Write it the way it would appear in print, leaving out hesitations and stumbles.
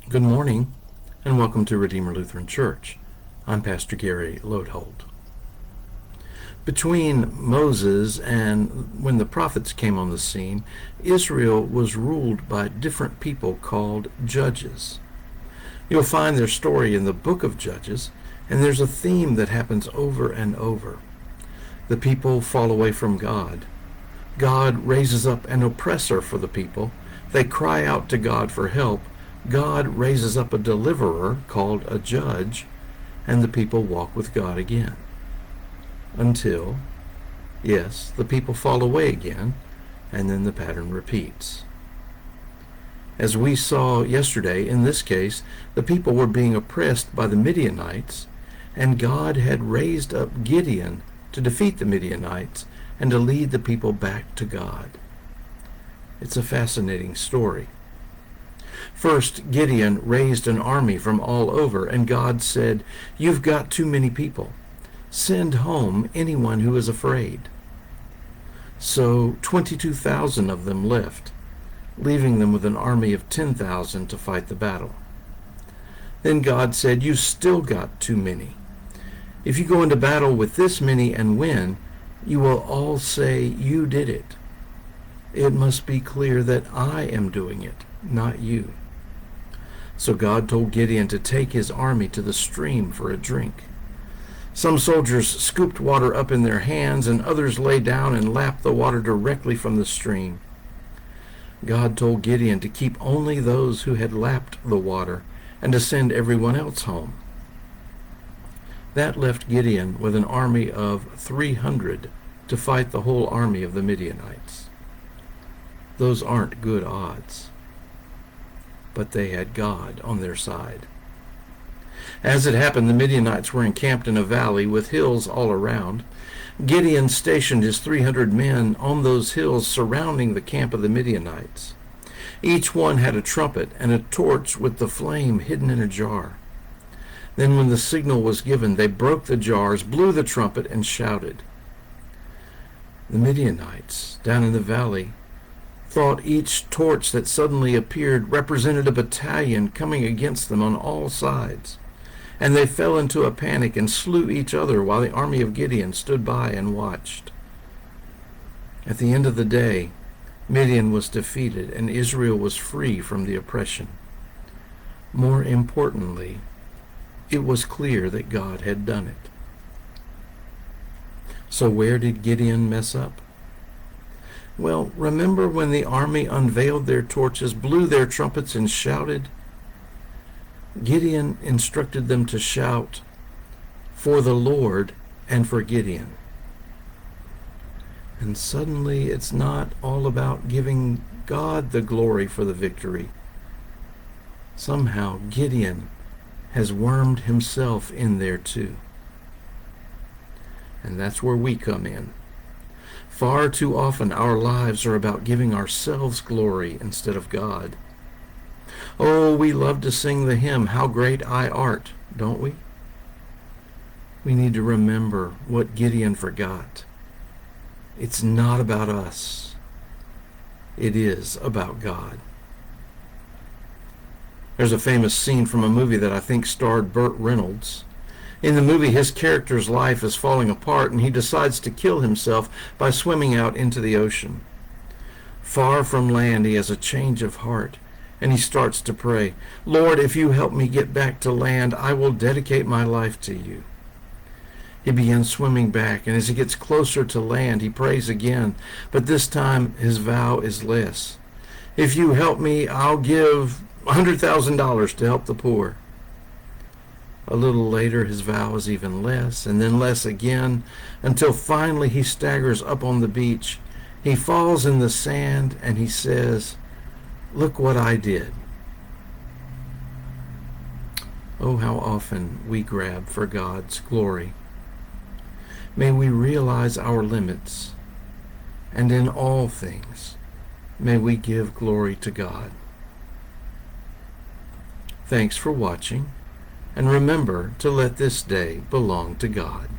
Good morning, and welcome to Redeemer Lutheran Church. I'm Pastor Gary Lodehold. Between Moses and when the prophets came on the scene, Israel was ruled by different people called judges. You'll find their story in the book of Judges, and there's a theme that happens over and over. The people fall away from God. God raises up an oppressor for the people. They cry out to God for help. God raises up a deliverer called a judge, and the people walk with God again. Until, yes, the people fall away again, and then the pattern repeats. As we saw yesterday, in this case, the people were being oppressed by the Midianites, and God had raised up Gideon to defeat the Midianites and to lead the people back to God. It's a fascinating story. First, Gideon raised an army from all over, and God said, "You've got too many people. Send home anyone who is afraid." So 22,000 of them left, leaving them with an army of 10,000 to fight the battle. Then God said, "You still got too many. If you go into battle with this many and win, you will all say you did it. It must be clear that I am doing it, not you." So God told Gideon to take his army to the stream for a drink. Some soldiers scooped water up in their hands, and others lay down and lapped the water directly from the stream. God told Gideon to keep only those who had lapped the water and to send everyone else home. That left Gideon with an army of 300 to fight the whole army of the Midianites. Those aren't good odds, but they had God on their side. As it happened, the Midianites were encamped in a valley with hills all around. Gideon stationed his 300 men on those hills surrounding the camp of the Midianites. Each one had a trumpet and a torch with the flame hidden in a jar. Then when the signal was given, they broke the jars, blew the trumpet, and shouted. The Midianites, down in the valley, thought each torch that suddenly appeared represented a battalion coming against them on all sides, and they fell into a panic and slew each other while the army of Gideon stood by and watched. At the end of the day, Midian was defeated and Israel was free from the oppression. More importantly, it was clear that God had done it. So where did Gideon mess up? Well, remember when the army unveiled their torches, blew their trumpets, and shouted? Gideon instructed them to shout, "For the Lord and for Gideon." And suddenly it's not all about giving God the glory for the victory. Somehow Gideon has wormed himself in there too. And that's where we come in. Far too often our lives are about giving ourselves glory instead of God. Oh, we love to sing the hymn, "How Great I Art," don't we? We need to remember what Gideon forgot. It's not about us. It is about God. There's a famous scene from a movie that I think starred Burt Reynolds. In the movie, his character's life is falling apart, and he decides to kill himself by swimming out into the ocean. Far from land, he has a change of heart, and he starts to pray, "Lord, if you help me get back to land, I will dedicate my life to you." He begins swimming back, and as he gets closer to land, he prays again, but this time his vow is less. "If you help me, I'll give $100,000 to help the poor." A little later, his vow is even less, and then less again, until finally he staggers up on the beach. He falls in the sand, and he says, "Look what I did." Oh, how often we grab for God's glory. May we realize our limits, and in all things, may we give glory to God. Thanks for watching. And remember to let this day belong to God.